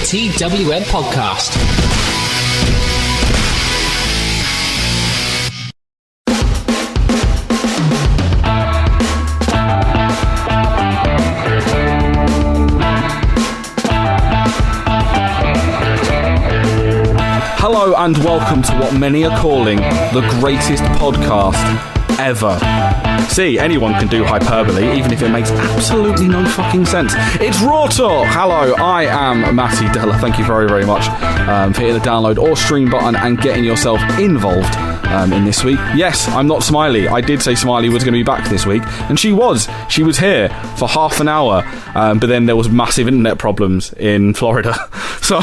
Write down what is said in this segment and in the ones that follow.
TWM podcast. Hello and welcome to what many are calling the greatest podcast ever. See, anyone can do hyperbole, even if it makes absolutely no fucking sense. It's Raw Talk! Hello, I am Matty Deller. Thank you very, very much for hitting the download or stream button and getting yourself involved in this week. Yes, I'm not Smiley. I did say Smiley was going to be back this week, and she was. She was here for half an hour, but then there was massive internet problems in Florida. So,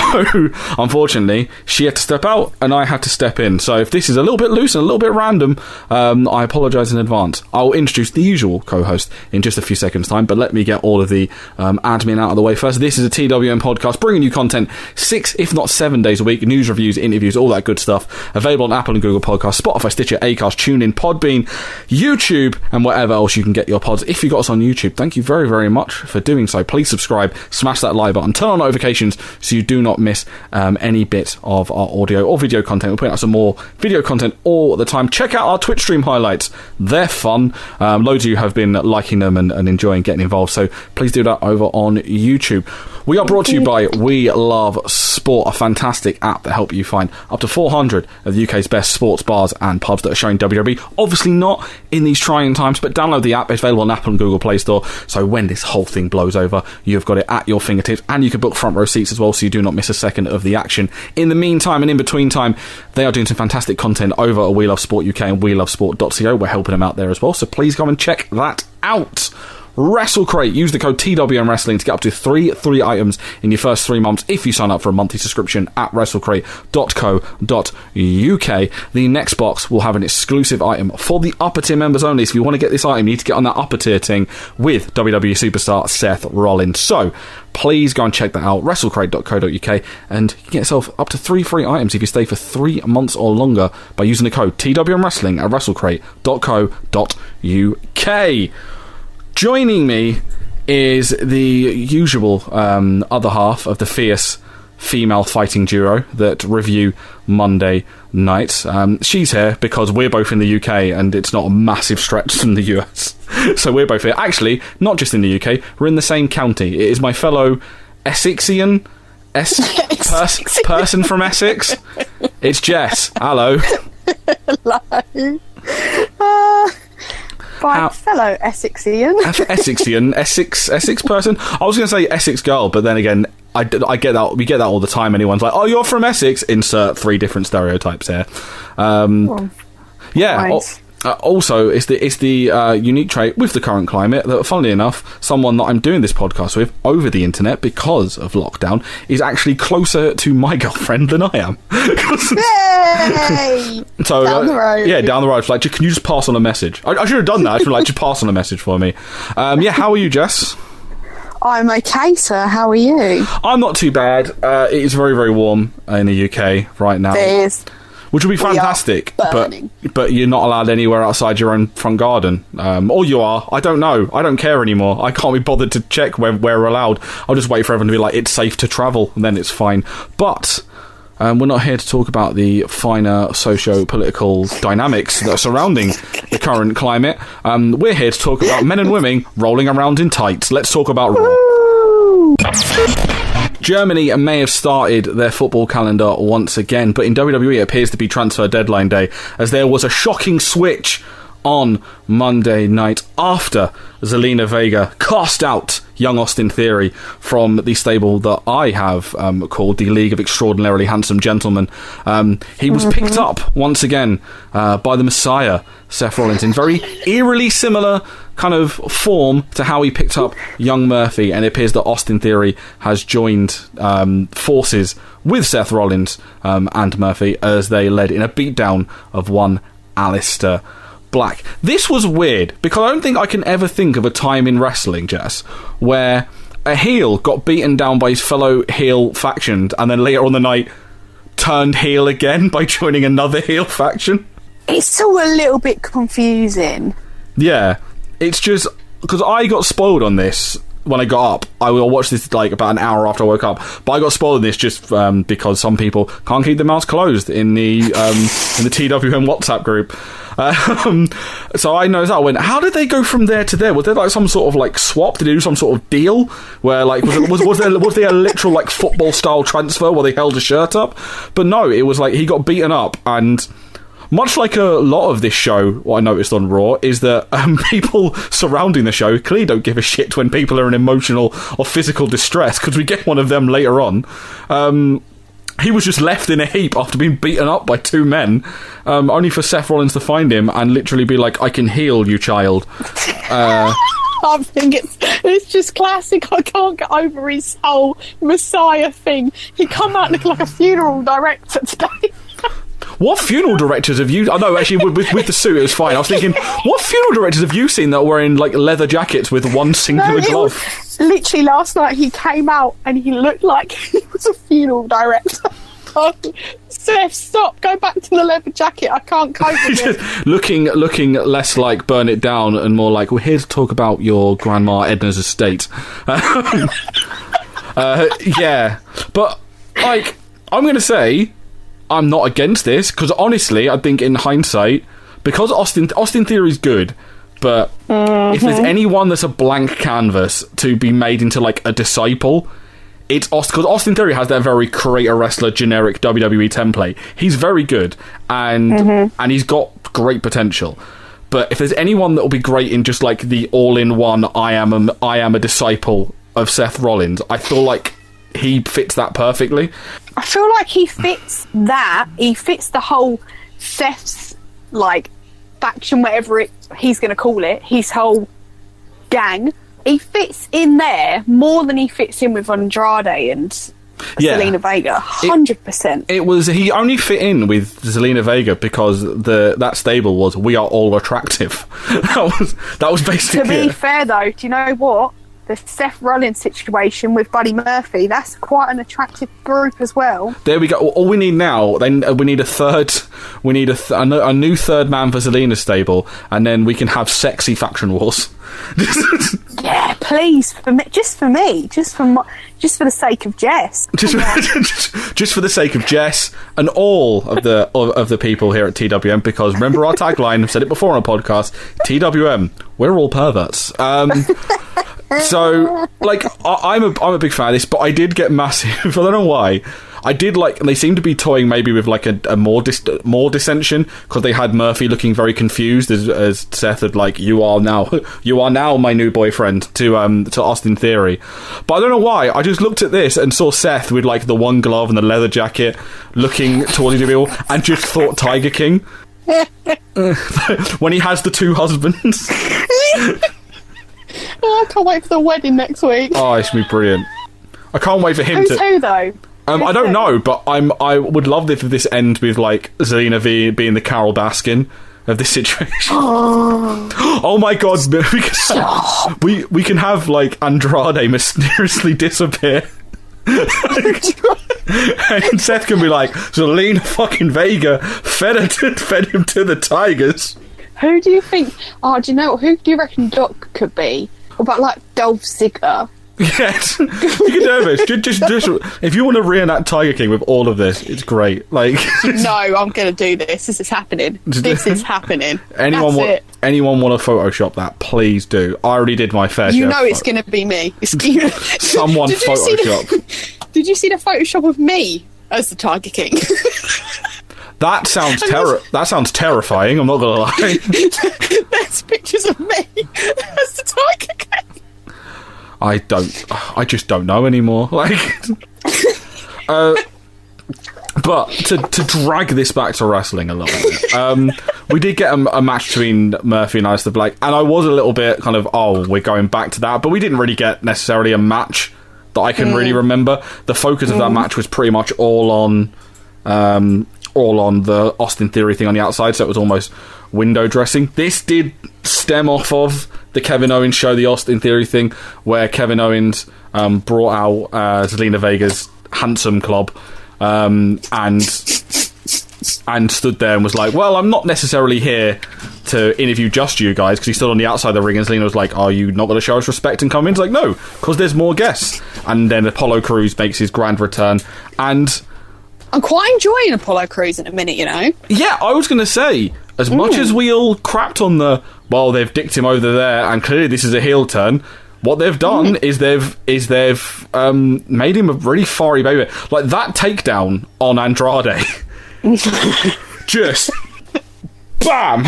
unfortunately, she had to step out, and I had to step in. So if this is a little bit loose and a little bit random, I apologise in advance. I'll introduce the usual co-host in just a few seconds' time, but let me get all of the admin out of the way first. This is a TWM podcast, bringing you content 6, if not 7 days a week, news, reviews, interviews, all that good stuff, available on Apple and Google Podcasts, Spotify, Stitcher, Acast, TuneIn, Podbean, YouTube, and whatever else you can get your pods. If you got us on YouTube, thank you very, very much for doing so. Please subscribe, smash that like button, turn on notifications so you do not miss any bit of our audio or video content. We're putting out some more video content all the time. Check out our Twitch stream highlights. They're fun. Loads of you have been liking them and enjoying getting involved, so please do that over on YouTube. We are brought to you by We Love Sport, a fantastic app that helps you find up to 400 of the UK's best sports bars and pubs that are showing WWE. Obviously not in these trying times, but download the app. It's available on Apple and Google Play Store, so when this whole thing blows over, you've got it at your fingertips, and you can book front row seats as well, so you do not miss a second of the action. In the meantime and in between time, they are doing some fantastic content over at We Love Sport UK and welovesport.co. We're helping them out there as well, so please go and check that out. WrestleCrate. Use the code TWM Wrestling to get up to three items in your first 3 months if you sign up for a monthly subscription at WrestleCrate.co.uk. The next box will have an exclusive item for the upper tier members only. So if you want to get this item, you need to get on that upper tier thing with WWE superstar Seth Rollins. So please go and check that out, WrestleCrate.co.uk, and you can get yourself up to 3 free items if you stay for 3 months or longer by using the code TWM Wrestling at WrestleCrate.co.uk. Joining me is the usual other half of the fierce female fighting duo that review Monday nights. She's here because we're both in the UK and it's not a massive stretch from the US. So we're both here. Actually, not just in the UK, we're in the same county. It is my fellow Essexian person from Essex. It's Jess. Hello. Hello. Fellow Essexian. Essex person. I was going to say Essex girl, but then again, I get that. We get that all the time. Anyone's like, "Oh, you're from Essex." Insert 3 different stereotypes here. Yeah. Nice. Also, it's the unique trait with the current climate that, funnily enough, someone that I'm doing this podcast with over the internet because of lockdown is actually closer to my girlfriend than I am. Yay! So down the road. Yeah, down the road. Like, can you just pass on a message? I should have done that. I should have just pass on a message for me. Yeah, how are you, Jess? I'm okay, sir. How are you? I'm not too bad. It is very, very warm in the UK right now. It is. Which would be fantastic, but you're not allowed anywhere outside your own front garden. Or you are. I don't know. I don't care anymore. I can't be bothered to check where we're allowed. I'll just wait for everyone to be like, it's safe to travel, and then it's fine. But we're not here to talk about the finer socio-political dynamics that are surrounding the current climate. We're here to talk about men and women rolling around in tights. Let's talk about Raw. Germany may have started their football calendar once again, but in WWE it appears to be transfer deadline day, as there was a shocking switch on Monday night after Zelina Vega cast out young Austin Theory from the stable that I have called the League of Extraordinarily Handsome Gentlemen. He was picked up once again by the Messiah, Seth Rollins, in very eerily similar kind of form to how he picked up young Murphy, and it appears that Austin Theory has joined forces with Seth Rollins and Murphy as they led in a beatdown of one Alistair Black. This was weird because I don't think I can ever think of a time in wrestling, Jess, where a heel got beaten down by his fellow heel faction and then later on the night turned heel again by joining another heel faction. It's all a little bit confusing. Yeah, it's just because I got spoiled on this when I got up. I will watch this like about an hour after I woke up. But I got spoiled in this just because some people can't keep their mouths closed in the TWM WhatsApp group. So I noticed that. I went, how did they go from there to there? Was there like some sort of like swap? Did they do some sort of deal where like was there a literal like football style transfer where they held a shirt up? But no, it was like he got beaten up, and much like a lot of this show, what I noticed on Raw is that people surrounding the show clearly don't give a shit when people are in emotional or physical distress, because we get one of them later on. He was just left in a heap after being beaten up by two men, only for Seth Rollins to find him and literally be like, I can heal you, child. I think it's just classic. I can't get over his whole Messiah thing. He come out looking like a funeral director today. What funeral directors have you... Oh, no, actually, with the suit, it was fine. I was thinking, what funeral directors have you seen that are wearing, like, leather jackets with one singular glove? Literally, last night, he came out and he looked like he was a funeral director. Seth, stop. Go back to the leather jacket. I can't cope with it. looking less like Burn It Down and more like, we're here to talk about your Grandma Edna's estate. Yeah. But, like, I'm going to say... I'm not against this, because honestly, I think in hindsight, because Austin Theory's good, but if there's anyone that's a blank canvas to be made into like a disciple, it's Austin, because Austin Theory has that very create a wrestler generic WWE template. He's very good, and he's got great potential. But if there's anyone that will be great in just like the all-in-one, I am a disciple of Seth Rollins, I feel like he fits that perfectly. I feel like he fits that. He fits the whole Seth's, like, faction, whatever he's going to call it, his whole gang. He fits in there more than he fits in with Andrade and Zelina Vega. 100%. He only fit in with Zelina Vega because that stable was, we are all attractive. that was basically To be fair, though, do you know what? The Seth Rollins situation with Buddy Murphy, that's quite an attractive group as well. There we go. All we need now, then we need a third, we need a new third man for Zelina's stable, and then we can have sexy faction wars. Yeah, please, just for the sake of Jess. Just for the sake of Jess and all of the people here at TWM, because remember our tagline, I've said it before on a podcast, TWM, we're all perverts. So, like, I'm a big fan of this, but I did get massive. I don't know why. I did like, and they seem to be toying maybe with like a more dissension, because they had Murphy looking very confused as Seth had like, you are now my new boyfriend to Austin Theory. But I don't know why. I just looked at this and saw Seth with like the one glove and the leather jacket looking towards the people, and just thought Tiger King when he has the two husbands. Oh, I can't wait for the wedding next week. Oh, it's going to be brilliant. I can't wait for him Who's who, though? I don't know, but I would love if this ends with, like, Zelina V being the Carol Baskin of this situation. Oh my god, we can have, like, Andrade mysteriously disappear. And Seth can be like, Zelina fucking Vega fed him to the Tigers. Who do you think... Oh, do you know... Who do you reckon Doc could be? What about, like, Dolph Ziggler? Yes. You can do this. Just, if you want to reenact Tiger King with all of this, it's great. Like, no, I'm going to do this. This is happening. This is happening. Anyone want to Photoshop that? Please do. I already did my fair share. You know it's going to be me. Someone Photoshop. Did you see the Photoshop of me as the Tiger King? That sounds terrifying, I'm not gonna lie. There's pictures of me as the Tiger King. I just don't know anymore. Like, but to drag this back to wrestling a little bit, we did get a match between Murphy and Aleister Black, and I was a little bit kind of, we're going back to that, but we didn't really get necessarily a match that I can really remember. The focus of that match was pretty much all on the Austin Theory thing on the outside, so it was almost window dressing. This did stem off of the Kevin Owens show, the Austin Theory thing, where Kevin Owens brought out Zelina Vega's Handsome Club and stood there and was like, well, I'm not necessarily here to interview just you guys because he stood on the outside of the ring, and Zelina was like, are you not going to show us respect and come in? He's like, no, because there's more guests. And then Apollo Crews makes his grand return, and I'm quite enjoying Apollo Crews in a minute, you know. Yeah, I was going to say, as much as we all crapped on they've dicked him over there, and clearly this is a heel turn, what they've done is they've made him a really fiery baby. Like that takedown on Andrade, just bam,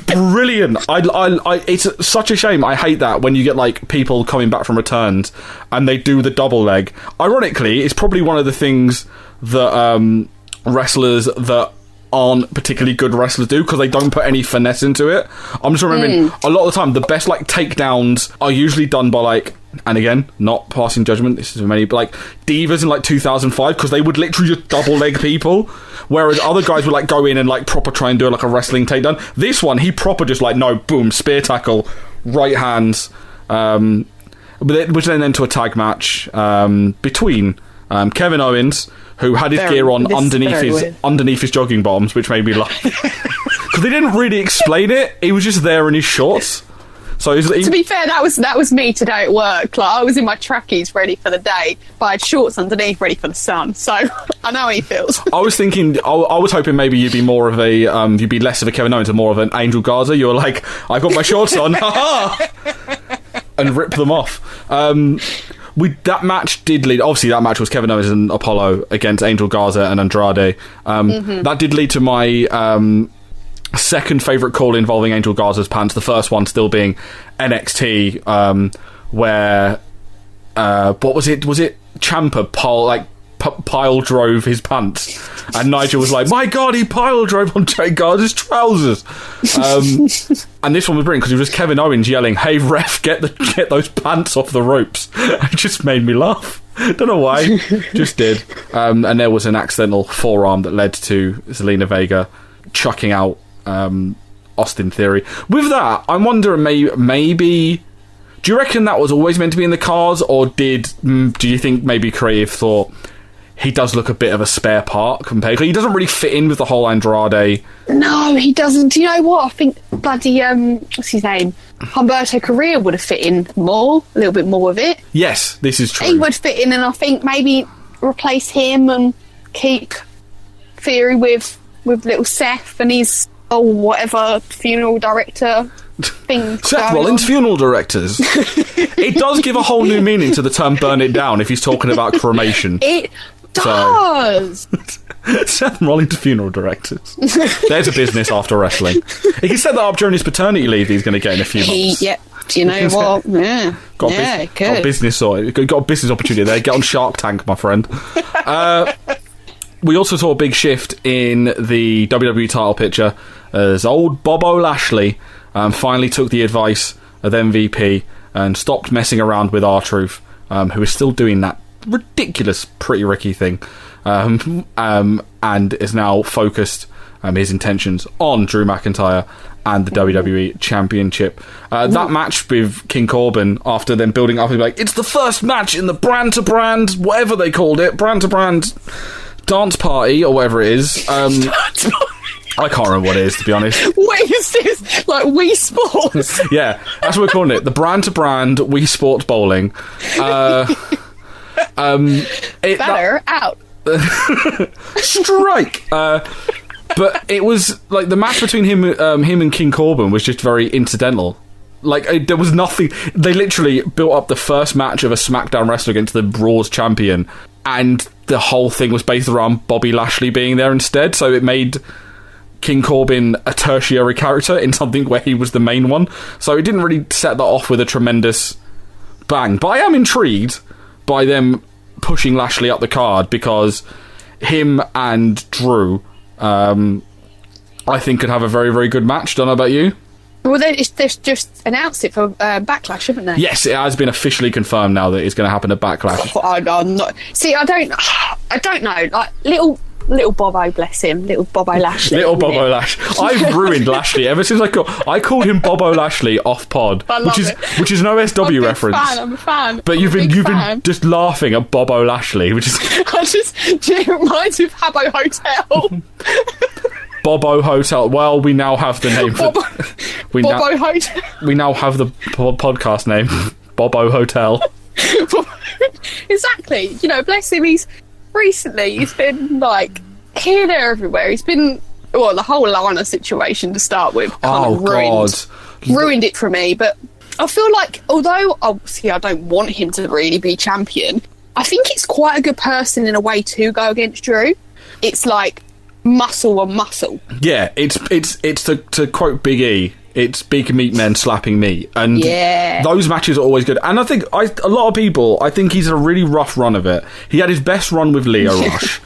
brilliant. It's such a shame. I hate that when you get like people coming back from returns and they do the double leg. Ironically, it's probably one of the things that wrestlers that aren't particularly good wrestlers do, because they don't put any finesse into it. I'm just remembering a lot of the time the best like takedowns are usually done by like, and again, not passing judgment, this is many, but like divas in like 2005, because they would literally just double leg people, whereas other guys would like go in and like proper try and do like a wrestling takedown. This one, he proper just like, no, boom, spear tackle, right hands, which then into a tag match between Kevin Owens, who had his gear on underneath his jogging bottoms, which made me laugh. Because they didn't really explain it. He was just there in his shorts. So to be fair, that was me today at work. Like, I was in my trackies ready for the day, but I had shorts underneath ready for the sun. So I know how he feels. I was thinking, I was hoping maybe you'd be more of a, you'd be less of a Kevin Owens and more of an Angel Garza. You were like, I got my shorts on, haha, and rip them off. That match did lead. Obviously, that match was Kevin Owens and Apollo against Angel Garza and Andrade. That did lead to my second favourite call involving Angel Garza's pants. The first one still being NXT, where what was it? Was it Ciampa pile drove his pants, and Nigel was like, "My God, he pile drove on Jay Garza's trousers." And this one was brilliant because it was Kevin Owens yelling, "Hey ref, get those pants off the ropes!" It just made me laugh. Don't know why, just did. And there was an accidental forearm that led to Zelina Vega chucking out Austin Theory. With that, I'm wondering maybe. Do you reckon that was always meant to be in the cards, or do you think maybe creative thought he does look a bit of a spare part compared? He doesn't really fit in with the whole Andrade. No, he doesn't. Do you know what? I think bloody what's his name? Humberto Carrillo would have fit in more, a little bit more of it. Yes, this is true. He would fit in, and I think maybe replace him and keep Theory with little Seth and his whatever funeral director thing. Seth Rollins, funeral directors. It does give a whole new meaning to the term "burn it down" if he's talking about cremation. It does. Seth Rollins, funeral directors. There's a business after wrestling. He can set that up during his paternity leave he's going to get in a few months. Yep. Do you know what? Yeah. Got a business opportunity there. Get on Shark Tank, my friend. We also saw a big shift in the WWE title picture as old Bobo Lashley finally took the advice of MVP and stopped messing around with R-Truth, who is still doing that ridiculous Pretty Ricky thing, and is now focused his intentions on Drew McIntyre and the WWE Championship. That match with King Corbin, after them building up, like, it's the first match in the brand-to-brand, whatever they called it, brand-to-brand dance party, or whatever it is. I can't remember what it is, to be honest. Wait, is this like Wii Sports? Yeah, that's what we're calling it. The brand-to-brand Wii Sports Bowling. Out. Strike! But it was, like, the match between him and King Corbin was just very incidental. Like, there was nothing. They literally built up the first match of a SmackDown wrestler against the Raw's champion, and the whole thing was based around Bobby Lashley being there instead, so it made King Corbin a tertiary character in something where he was the main one. So it didn't really set that off with a tremendous bang. But I am intrigued by them pushing Lashley up the card, because him and Drew, I think, could have a very, very good match. Don't know about you? Well, they've just announced it for Backlash, haven't they? Yes, it has been officially confirmed now that it's going to happen at Backlash. I'm not. See, I don't know. Like little Bobo, bless him, little Bobo Lashley. Little Bobo Lashley. I've ruined Lashley ever since I called him BoboLashley off pod, which is an OSW reference. I'm a fan. But you've been just laughing at Bobo Lashley, which is it reminds me of Habbo Hotel. Bobo Hotel. Well, we now have the name. Bobo Hotel. We now have the podcast name, Bobo Hotel. Exactly. You know, bless him. He's been like here, there, everywhere. He's been the whole Lana situation to start with. Ruined it for me. But I feel like, although obviously I don't want him to really be champion, I think it's quite a good person in a way to go against Drew. It's like muscle on muscle. Yeah, it's to quote Big E, it's big meat men slapping meat, and those matches are always good. And I think a lot of people, I think he's a really rough run of it. He had his best run with Nia Rush,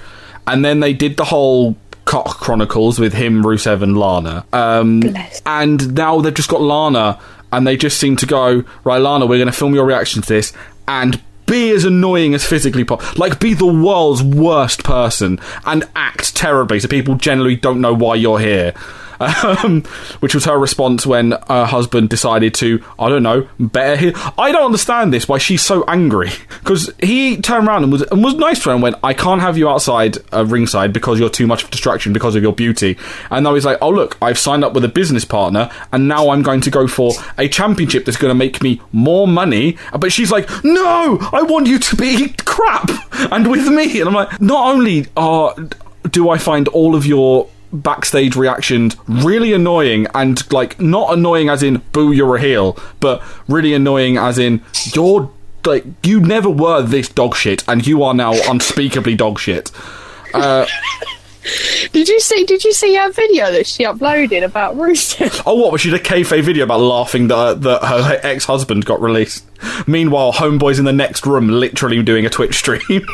and then they did the whole Cock Chronicles with him, Rusev, and Lana. And now they've just got Lana, and they just seem to go, right, Lana, we're going to film your reaction to this, and be as annoying as physically possible. Like, be the world's worst person and act terribly so people generally don't know why you're here. Which was her response when her husband decided to, I don't know, better him. I don't understand this, why she's so angry. Because he turned around and was nice to her and went, I can't have you outside ringside because you're too much of a distraction because of your beauty. And now he's like, oh look, I've signed up with a business partner and now I'm going to go for a championship that's going to make me more money. But she's like, no, I want you to be crap and with me. And I'm like, not only do I find all of your backstage reactions really annoying, and like not annoying as in boo you're a heel, but really annoying as in you're like, you never were this dog shit and you are now unspeakably dog shit. Did you see her video that she uploaded about Rusev? Oh, what was she, a kayfabe video about laughing that her ex-husband got released? Meanwhile, homeboy's in the next room literally doing a Twitch stream.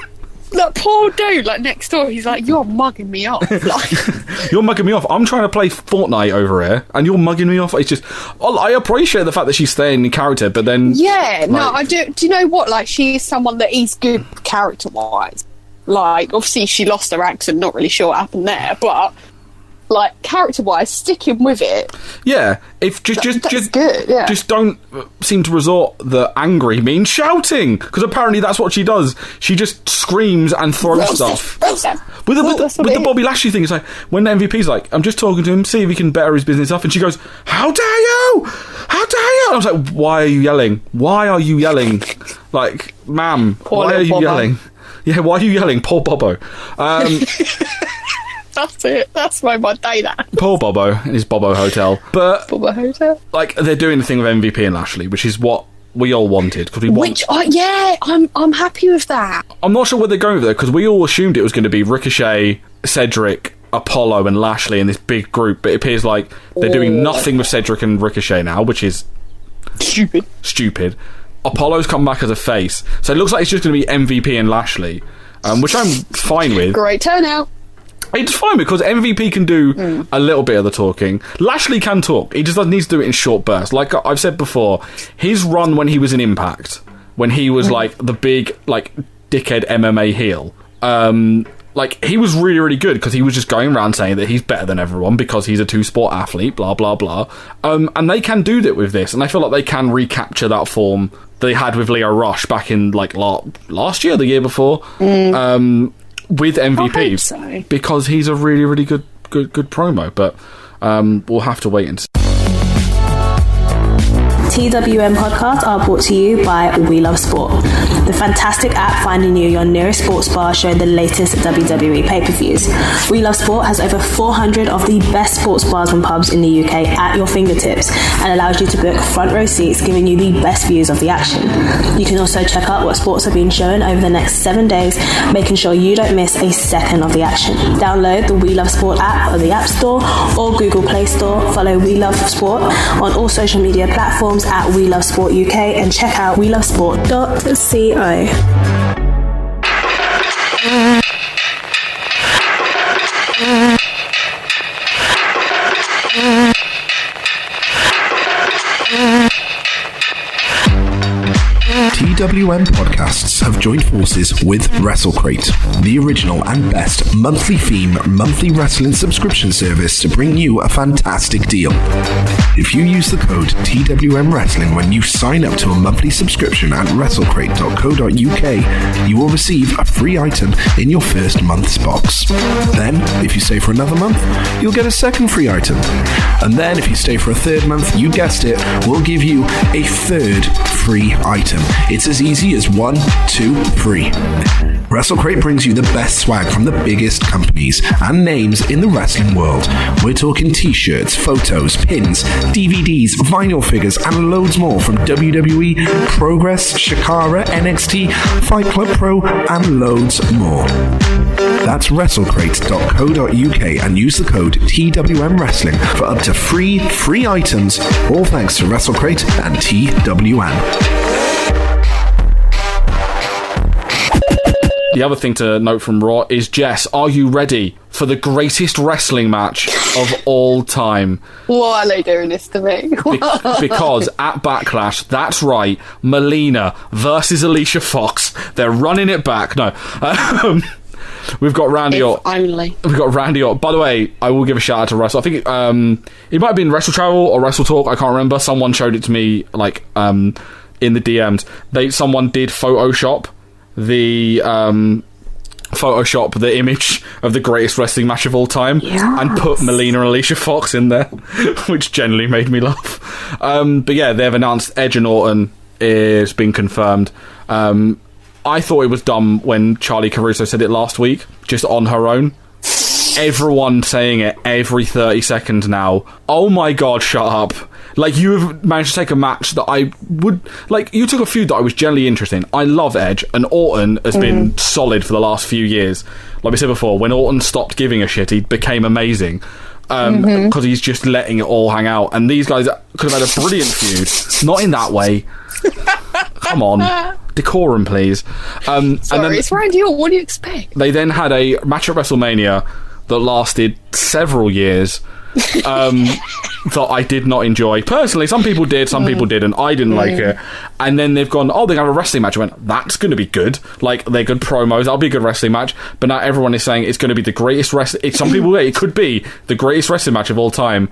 That poor dude, like, next door, he's like, you're mugging me off. Like, you're mugging me off. I'm trying to play Fortnite over here, and you're mugging me off. It's just, I appreciate the fact that she's staying in character, but then... Yeah, like, no, I do. Do you know what? Like, she is someone that is good character-wise. Like, obviously, she lost her accent, not really sure what happened there, but... like, character-wise, sticking with it. Yeah, if just good. Yeah. Just don't seem to resort the angry means shouting, because apparently that's what she does. She just screams and throws stuff. With the Bobby Lashley thing, it's like when the MVP's like, I'm just talking to him, see if he can better his business up, and she goes, "How dare you! How dare you!" And I was like, "Why are you yelling? Why are you yelling? Like, ma'am, why are you yelling? Yeah, why are you yelling? Poor Bobo." That's it. That's my day. That poor Bobo in his Bobo Hotel. But Bobo Hotel, like, they're doing the thing with MVP and Lashley, which is what we all wanted, because we want. I'm happy with that. I'm not sure where they're going with it, because we all assumed it was going to be Ricochet, Cedric, Apollo, and Lashley in this big group. But it appears like they're doing nothing with Cedric and Ricochet now, which is stupid. Apollo's come back as a face, so it looks like it's just going to be MVP and Lashley, which I'm fine with. Great turnout. It's fine because MVP can do a little bit of the talking. Lashley can talk. He just needs to do it in short bursts. Like I've said before, his run when he was in Impact, when he was like the big like dickhead MMA heel, like he was really, really good because he was just going around saying that he's better than everyone because he's a two-sport athlete, blah, blah, blah. And they can do that with this, and I feel like they can recapture that form they had with Lio Rush back in like last year, the year before. With MVP, because he's a really, really good promo, but we'll have to wait and see. TWM podcasts are brought to you by We Love Sport, the fantastic app finding you your nearest sports bar showing the latest WWE pay-per-views. We Love Sport has over 400 of the best sports bars and pubs in the UK at your fingertips and allows you to book front row seats, giving you the best views of the action. You can also check out what sports are being shown over the next 7 days, making sure you don't miss a second of the action. Download the We Love Sport app on the App Store or Google Play Store. Follow We Love Sport on all social media platforms at We Love Sport UK and check out welovesport.co. TWM podcasts have joined forces with WrestleCrate, the original and best monthly theme, monthly wrestling subscription service to bring you a fantastic deal. If you use the code TWM Wrestling when you sign up to a monthly subscription at WrestleCrate.co.uk, you will receive a free item in your first month's box. Then, if you stay for another month, you'll get a second free item. And then, if you stay for a third month, you guessed it, we'll give you a third free item. It's as easy as 1, 2, 3. WrestleCrate brings you the best swag from the biggest companies and names in the wrestling world. We're talking t-shirts, photos, pins, DVDs, vinyl figures, and loads more from WWE, Progress, Shakara, NXT, Fight Club Pro, and loads more. That's WrestleCrate.co.uk and use the code TWM Wrestling for up to free items, all thanks to WrestleCrate and TWM. The other thing to note from Raw is, Jess, are you ready for the greatest wrestling match of all time? Why are they doing this to me? Because at Backlash, that's right, Melina versus Alicia Fox. They're running it back. No. We've got Randy Orton. We've got Randy Orton. By the way, I will give a shout out to Wrestle. I think it might have been Wrestle Travel or Wrestle Talk. I can't remember. Someone showed it to me, like, in the DMs. Someone did Photoshop the image of the greatest wrestling match of all time, and put Melina and Alicia Fox in there, which generally made me laugh. But yeah, they've announced Edge and Orton is being confirmed. I thought it was dumb when Charlie Caruso said it last week, just on her own. Everyone saying it every 30 seconds now. Oh my god, shut up. Like, you have managed to take a match that I would... Like, you took a feud that I was generally interested in. I love Edge, and Orton has been solid for the last few years. Like we said before, when Orton stopped giving a shit, he became amazing. Because he's just letting it all hang out. And these guys could have had a brilliant feud. Not in that way. Come on. Decorum, please. Sorry, and then, it's Randy Orton. What do you expect? They then had a match at WrestleMania that lasted several years. That I did not enjoy. Personally, some people did, some people didn't. I didn't like it. And then they've gone, oh, they're going to have a wrestling match. I went, that's going to be good. Like, they're good promos. That'll be a good wrestling match. But now everyone is saying it's going to be the greatest wrestling... Some people, it could be the greatest wrestling match of all time.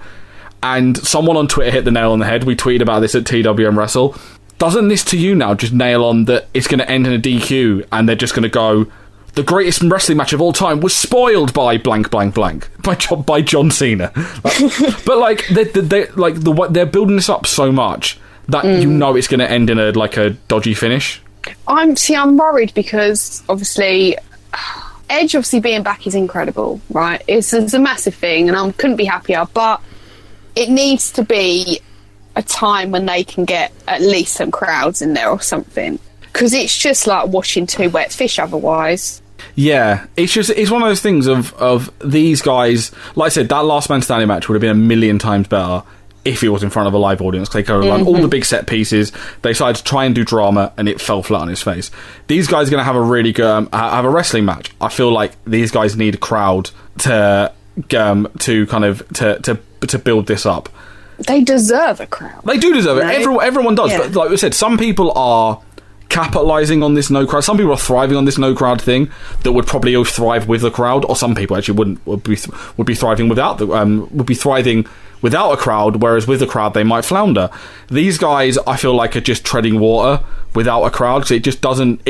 And someone on Twitter hit the nail on the head. We tweeted about this at TWM Wrestle. Doesn't this to you now just nail on that it's going to end in a DQ and they're just going to go... The greatest wrestling match of all time was spoiled by blank blank blank by John Cena. But like they're building this up so much that you know it's going to end in a dodgy finish. I'm worried because obviously Edge obviously being back is incredible, right? It's a massive thing, and I couldn't be happier. But it needs to be a time when they can get at least some crowds in there or something, because it's just like washing two wet fish otherwise. Yeah, it's one of those things of these guys. Like I said, that last man standing match would have been a million times better if it was in front of a live audience. They could have done all the big set pieces. They decided to try and do drama, and it fell flat on his face. These guys are going to have a really good have a wrestling match. I feel like these guys need a crowd to build this up. They deserve a crowd. They do deserve it. Everyone does. Yeah. But like we said, some people are capitalizing on this no crowd. Some people are thriving on this no crowd thing that would probably thrive with the crowd, or some people actually would be thriving without thriving without a crowd, whereas with a crowd they might flounder. These guys, I feel like, are just treading water without a crowd, because it just doesn't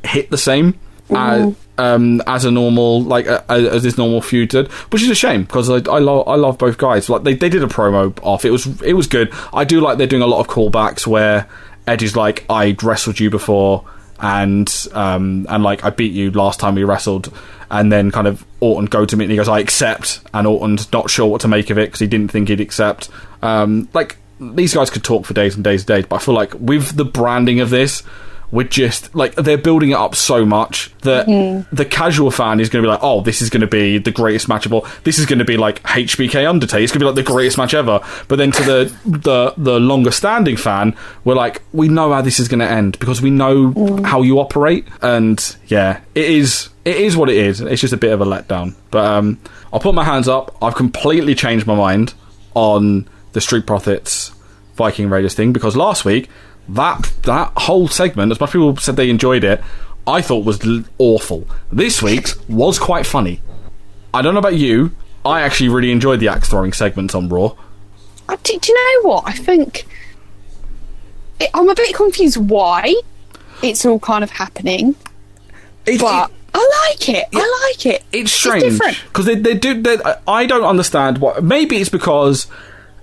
hit the same as a normal as this normal feud did, which is a shame, because I love both guys. Like they did a promo off. It was good. I do like they're doing a lot of callbacks where Edge is like, I wrestled you before, and like I beat you last time we wrestled, and then kind of Orton go to me and he goes, I accept, and Orton's not sure what to make of it because he didn't think he'd accept. Like, these guys could talk for days and days and days, but I feel like with the branding of this, we're just like, they're building it up so much that the casual fan is going to be like, oh, this is going to be the greatest match of all. This is going to be like HBK Undertaker. It's going to be like the greatest match ever. But then to the longer standing fan, we're like, we know how this is going to end because we know how you operate. And yeah, it is what it is. It's just a bit of a letdown. But I'll put my hands up. I've completely changed my mind on the Street Profits Viking Raiders thing, because last week that whole segment, as much people said they enjoyed it, I thought was awful. This week's was quite funny. I don't know about you, I actually really enjoyed the axe throwing segments on Raw. Do you know what? I think I'm a bit confused why it's all kind of happening, but I like it. I like it. It's strange because they do. I don't understand what. Maybe it's because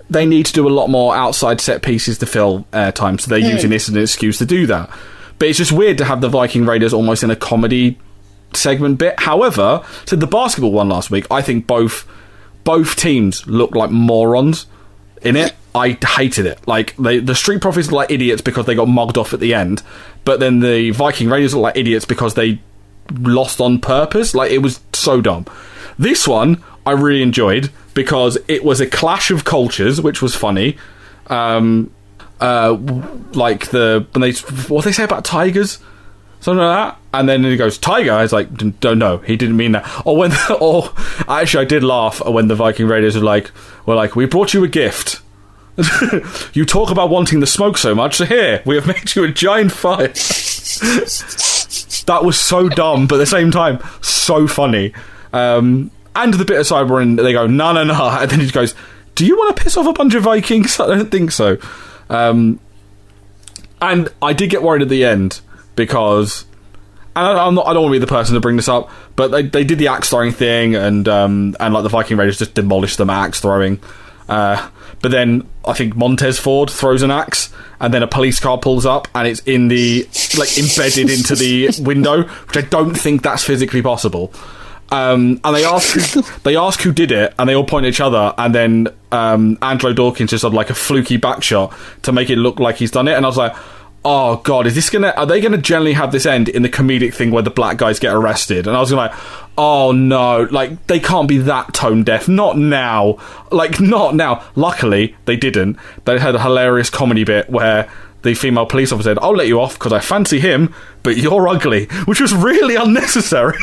they need to do a lot more outside set pieces to fill airtime, so they're using this as an excuse to do that. But it's just weird to have the Viking Raiders almost in a comedy segment bit. However, to the basketball one last week, I think both teams looked like morons in it. I hated it. Like, the Street Profits look like idiots because they got mugged off at the end, but then the Viking Raiders look like idiots because they lost on purpose. Like, it was so dumb. This one I really enjoyed because it was a clash of cultures, which was funny. Like when they, what they say about tigers, something like that, and then he goes tiger. I was like, don't know, he didn't mean that. Or actually I did laugh when the Viking Raiders were like, we brought you a gift. You talk about wanting the smoke so much, so here, we have made you a giant fire. That was so dumb, but at the same time, so funny. And the bit aside where they go, no, and then he goes, do you want to piss off a bunch of Vikings? I don't think so. And I did get worried at the end, because... And I don't want to be the person to bring this up, but they did the axe throwing thing, and like the Viking Raiders just demolished them at axe throwing. But then I think Montez Ford throws an axe, and then a police car pulls up, and it's in the embedded into the window, which I don't think that's physically possible. And they ask who did it, and they all point at each other, and then Andrew Dawkins just had like a fluky back shot to make it look like he's done it, and I was like, oh god, are they gonna generally have this end in the comedic thing where the black guys get arrested? And I was like, oh no, like, they can't be that tone deaf, not now. Luckily they didn't. They had a hilarious comedy bit where the female police officer said, I'll let you off because I fancy him, but you're ugly, which was really unnecessary.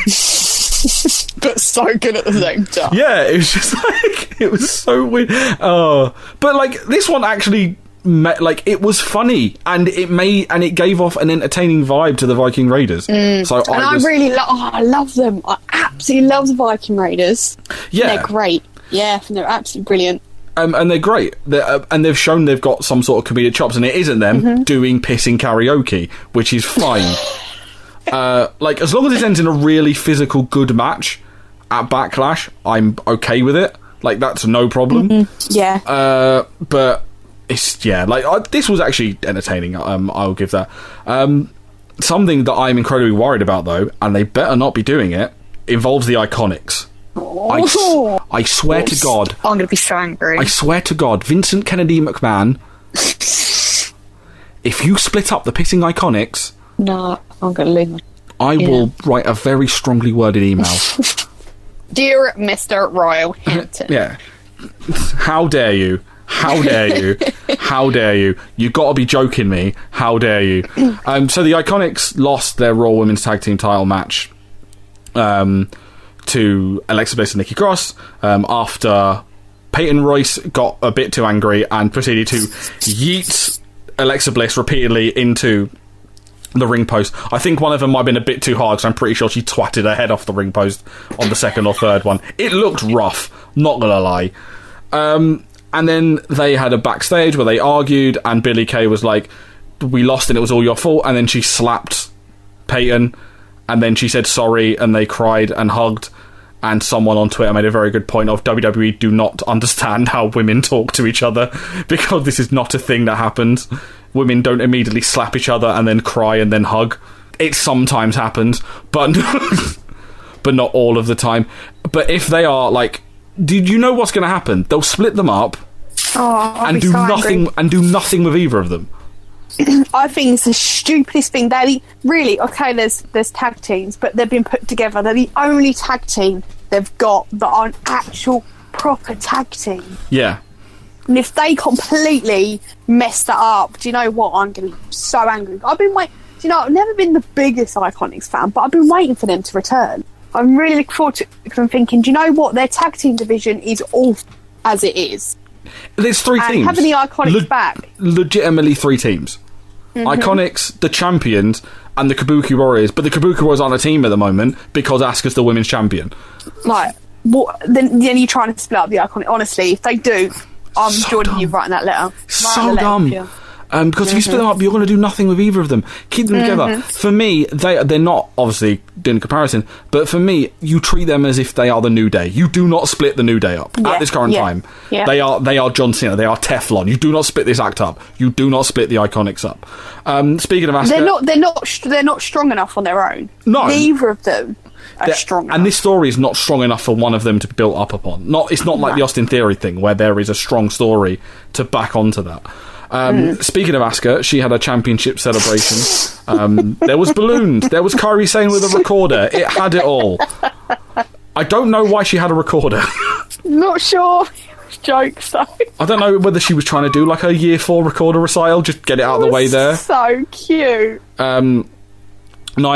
But so good at the same time. Yeah, it was just like, it was so weird. Oh, but like, this one actually, it was funny, and it gave off an entertaining vibe to the Viking Raiders. So I love them. I absolutely love the Viking Raiders. Yeah, they're great. Yeah, they're absolutely brilliant. And they're great. And they've shown they've got some sort of comedic chops, and it isn't them doing pissing karaoke, which is fine. Like, as long as it ends in a really physical, good match at Backlash, I'm okay with it. Like, that's no problem. Yeah. But it's, this was actually entertaining. I'll give that. Something that I'm incredibly worried about, though, and they better not be doing it, involves the Iconics. I swear to God, I'm going to be so angry. I swear to God, Vincent Kennedy McMahon, if you split up the pissing Iconics, no, I'm going to lose my... I will write a very strongly worded email. Dear Mr. Royal Hampton. Yeah. How dare you? How dare you? How dare you? You got to be joking me. How dare you? So the Iconics lost their Raw Women's Tag Team title match to Alexa Bliss and Nikki Cross after Peyton Royce got a bit too angry and proceeded to yeet Alexa Bliss repeatedly into the ring post. I think one of them might have been a bit too hard, because I'm pretty sure she twatted her head off the ring post on the second or third one. It looked rough, not gonna lie. And then they had a backstage where they argued, and Billie Kay was like, we lost and it was all your fault, and then she slapped Peyton, and then she said sorry, and they cried and hugged, and someone on Twitter made a very good point of WWE do not understand how women talk to each other, because this is not a thing that happens. Women don't immediately slap each other and then cry and then hug. It sometimes happens, but but not all of the time. But if they are, like, did you know what's going to happen? They'll split them up and do nothing and do nothing with either of them. I think it's the stupidest thing. There's tag teams, but they've been put together. They're the only tag team they've got that are an actual proper tag team. Yeah. And if they completely mess that up, do you know what? I'm going to be so angry. I've been waiting. Do you know, I've never been the biggest Iconics fan, but I've been waiting for them to return. I'm really looking forward to it, because I'm thinking, do you know what? Their tag team division is awful as it is. There's three teams. Having the Iconics back. Legitimately 3 teams. Iconics, the champions, and the Kabuki Warriors. But the Kabuki Warriors aren't a team at the moment because Asuka's the women's champion. Like, what? Then you're trying to split up the Iconic. Honestly, if they do, I'm joining you writing that letter. So dumb. Because if you split them up, you're going to do nothing with either of them. Keep them together. For me, they're not, obviously, doing a comparison, but for me, you treat them as if they are the New Day. You do not split the New Day up at this current time. Yeah. They are John Cena. They are Teflon. You do not split this act up. You do not split the Iconics up. Speaking of Asuka... They're not strong enough on their own. No. Neither of them are strong enough. And this story is not strong enough for one of them to be built up upon. It's not like the Austin Theory thing, where there is a strong story to back onto that. Speaking of Asuka, she had a championship celebration. There was balloons. There was Kairi Sane with a recorder. It had it all. I don't know why she had a recorder. Not sure. Jokes though. I don't know whether she was trying to do like a year 4 recorder recital, just get it out of the way there. So cute. Nia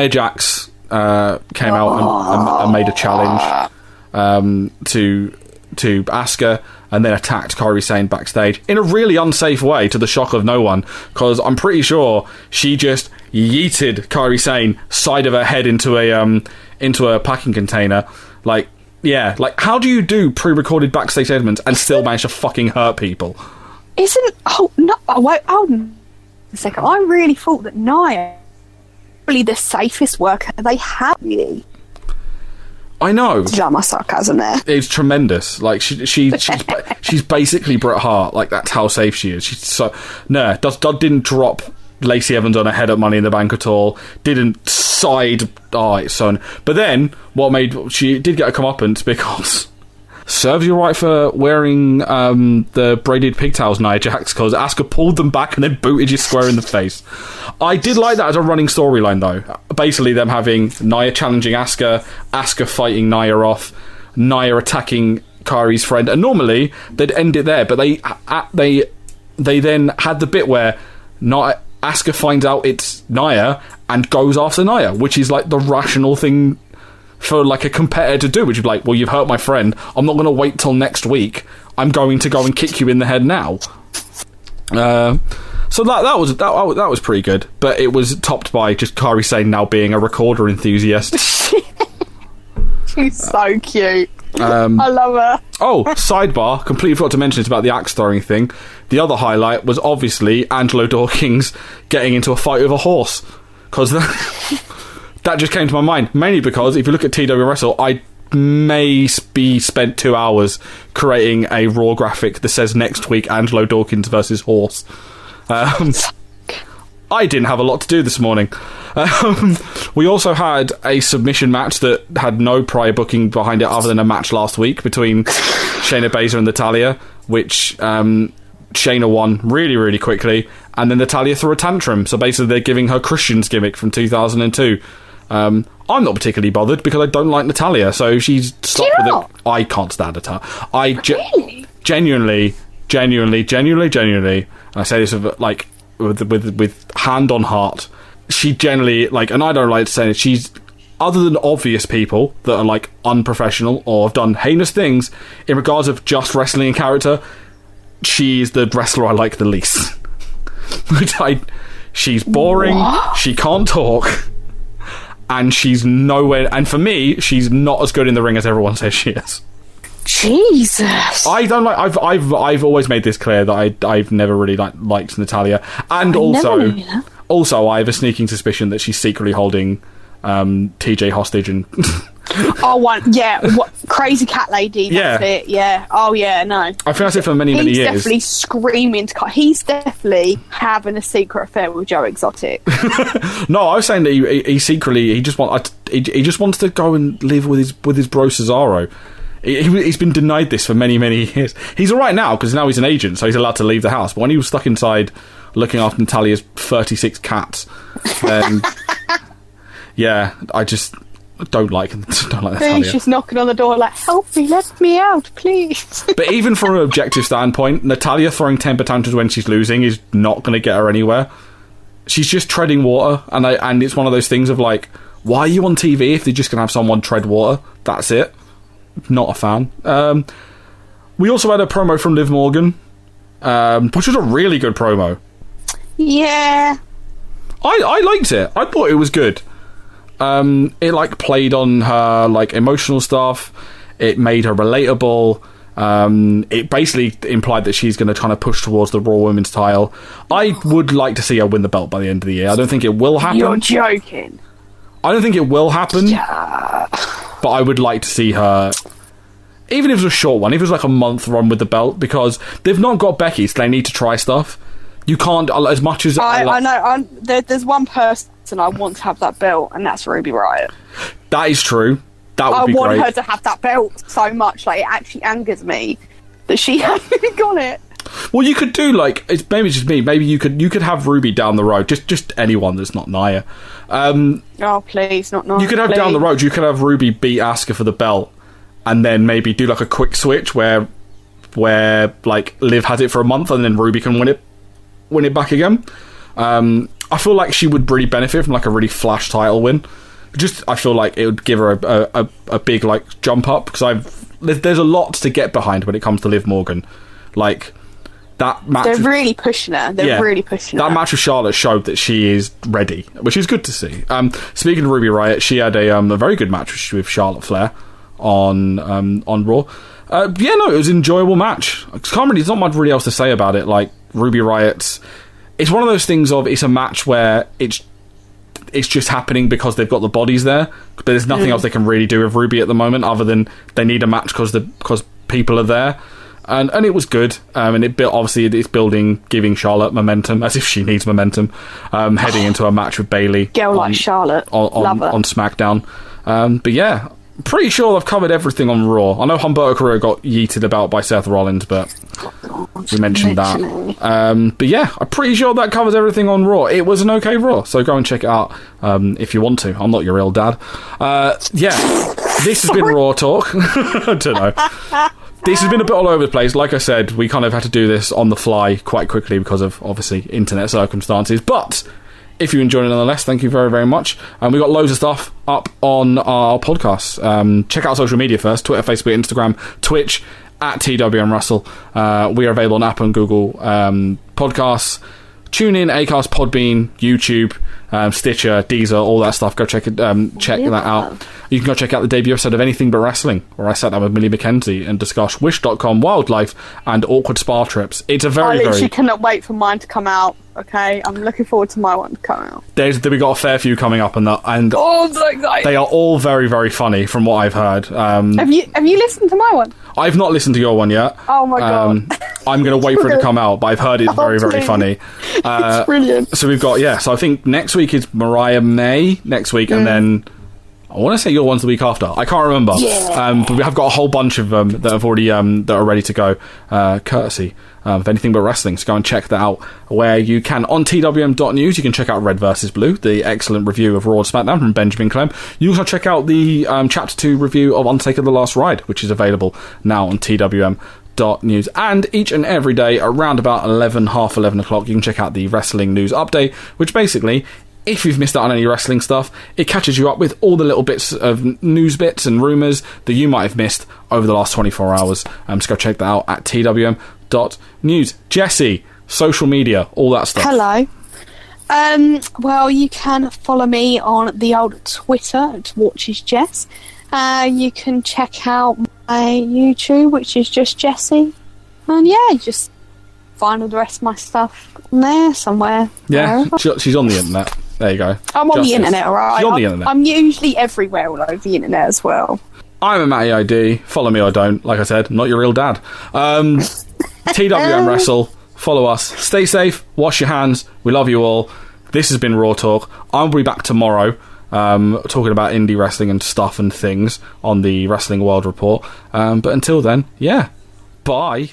Jax came out and made a challenge to Asuka, and then attacked Kairi Sane backstage in a really unsafe way, to the shock of no one, because I'm pretty sure she just yeeted Kairi Sane side of her head into a packing container. Like, how do you do pre-recorded backstage segments and still manage to fucking hurt people? A second. I really thought that Nia really the safest worker they have. Really. I know. Did my sarcasm there? It's tremendous. Like she's basically Bret Hart. Like, that's how safe she is. She's so didn't drop Lacey Evans on her head at Money in the Bank at all. Didn't side. It's so. But then she did get a comeuppance because serves you right for wearing the braided pigtails, Nia Jax, because Asuka pulled them back and then booted you square in the face. I did like that as a running storyline, though. Basically, them having Nia challenging Asuka fighting Nia off, Nia attacking Kairi's friend, and normally they'd end it there, but they then had the bit where Asuka finds out it's Nia and goes after Nia, which is like the rational thing for like a competitor to do, which would be like, well, you've hurt my friend, I'm not going to wait till next week, I'm going to go and kick you in the head now. So that was pretty good, but it was topped by just Kairi Sane now being a recorder enthusiast. She's so cute. I love her. Oh, sidebar, completely forgot to mention it's about the axe throwing thing. The other highlight was obviously Angelo Dawkins getting into a fight with a horse, because that just came to my mind, mainly because if you look at TW Wrestle, I may be spent 2 hours creating a Raw graphic that says next week Angelo Dawkins versus horse. I didn't have a lot to do this morning. We also had a submission match that had no prior booking behind it other than a match last week between Shayna Baszler and Natalya, which Shayna won really, really quickly, and then Natalya threw a tantrum. So basically they're giving her Christian's gimmick from 2002. I'm not particularly bothered because I don't like Natalya, so she's stuck with it. I can't stand her. Genuinely, and I say this with hand on heart, she generally, and I don't like to say it, she's, other than obvious people that are like unprofessional or have done heinous things in regards of just wrestling and character, she's the wrestler I like the least. She's boring. What? She can't talk. And she's nowhere. And for me, she's not as good in the ring as everyone says she is. Jesus. I don't like. I've always made this clear that I've nenever really liked Natalya, and also I have a sneaking suspicion that she's secretly holding TJ hostage and. Crazy cat lady. That's it. Yeah. Oh yeah. No. I think that's it for many years. He's definitely screaming to. He's definitely having a secret affair with Joe Exotic. No, I was saying that he secretly he just wants to go and live with his bro Cesaro. He's been denied this for many years. He's all right now because now he's an agent, so he's allowed to leave the house. But when he was stuck inside looking after Natalya's 36 cats, then yeah, I just don't like Natalya. He's just knocking on the door like, help me, let me out, please. But even from an objective standpoint, Natalya throwing temper tantrums when she's losing is not going to get her anywhere. She's just treading water, and it's one of those things of like, why are you on TV if they're just going to have someone tread water? That's it. Not a fan. We also had a promo from Liv Morgan, which was a really good promo. Yeah. I liked it. I thought it was good. It like played on her like emotional stuff. It made her relatable. It basically implied that she's going to kind of push towards the Raw Women's title. I would like to see her win the belt by the end of the year. I don't think it will happen. You're joking. I don't think it will happen. Yeah. But I would like to see her, even if it was a short one, if it was like a month run with the belt, because they've not got Becky, so they need to try stuff. You can't, as much as I know. There's one person I want to have that belt, and that's Ruby Riott. That is true. That would be great. I want her to have that belt so much. Like, it actually angers me that she hasn't got it. Well, you could do like, it's maybe just me. Maybe you could have Ruby down the road. Just anyone that's not Nia. Oh please, not Nia. You could have down the road. You could have Ruby beat Asuka for the belt, and then maybe do like a quick switch where like Liv has it for a month, and then Ruby can win it back again. I feel like she would really benefit from like a really flash title win. I feel like it would give her a big like jump up, because there's a lot to get behind when it comes to Liv Morgan. Like that match. They're really pushing her. Really pushing her. That match with Charlotte showed that she is ready, which is good to see. Speaking of Ruby Riott, she had a very good match with Charlotte Flair on Raw. It was an enjoyable match. There's not much really else to say about it. Like Ruby Riott, it's one of those things of it's a match where it's just happening because they've got the bodies there, but there's nothing else they can really do with Ruby at the moment other than they need a match because people are there, and it was good, and it's building, giving Charlotte momentum, as if she needs momentum, heading into a match with Bayley. Girl like Charlotte, love her. On SmackDown. But yeah, pretty sure I've covered everything on Raw. I know Humberto Carrillo got yeeted about by Seth Rollins, but we mentioned that. But yeah, I'm pretty sure that covers everything on Raw. It was an okay Raw, so go and check it out if you want to. I'm not your real dad. This has been Raw Talk. I don't know. This has been a bit all over the place. Like I said, we kind of had to do this on the fly quite quickly because of, obviously, internet circumstances. But if you enjoyed it nonetheless, thank you very, very much. And we've got loads of stuff up on our podcasts. Check out social media first. Twitter, Facebook, Instagram, Twitch, at TWM Russell. We are available on Apple and Google podcasts. Tune in, Acast, Podbean, YouTube, Stitcher, Deezer, all that stuff. Go check that out. You can go check out the debut episode of Anything But Wrestling, where I sat down with Millie McKenzie and discussed Wish.com, wildlife, and awkward spa trips. It's a I literally cannot wait for mine to come out. Okay, I'm looking forward to my one to come out. We got a fair few coming up, and I'm so excited. They are all very, very funny from what I've heard. Have you listened to my one? I've not listened to your one yet. Oh my god! I'm going to wait for it to come out, but I've heard it's very, very funny. It's brilliant. So we've got so I think next week is Mariah May next week, and then I want to say your one's the week after. I can't remember. Yeah. But we have got a whole bunch of them that have already that are ready to go, courtesy of Anything But Wrestling. So go and check that out where you can. On twm.news, you can check out Red vs. Blue, the excellent review of Raw and SmackDown from Benjamin Clem. You also check out the Chapter 2 review of Undertaker The Last Ride, which is available now on twm.news. And each and every day around about half 11 o'clock, you can check out the Wrestling News Update, which basically, if you've missed out on any wrestling stuff, it catches you up with all the little bits of news bits and rumours that you might have missed over the last 24 hours. So go check that out at twm.news. Jessie, social media, all that stuff. Hello. Well, you can follow me on the old Twitter at WatchesJess. You can check out my YouTube, which is just Jessie. And just find all the rest of my stuff on there somewhere. Yeah, she's on the internet. There you go. I'm on the internet, alright? She's on the internet. I'm usually everywhere all over the internet as well. I'm a Matty ID. Follow me or don't. Like I said, I'm not your real dad. TWM Wrestle. Follow us. Stay safe. Wash your hands. We love you all. This has been Raw Talk. I'll be back tomorrow talking about indie wrestling and stuff and things on the Wrestling World Report. But until then, bye.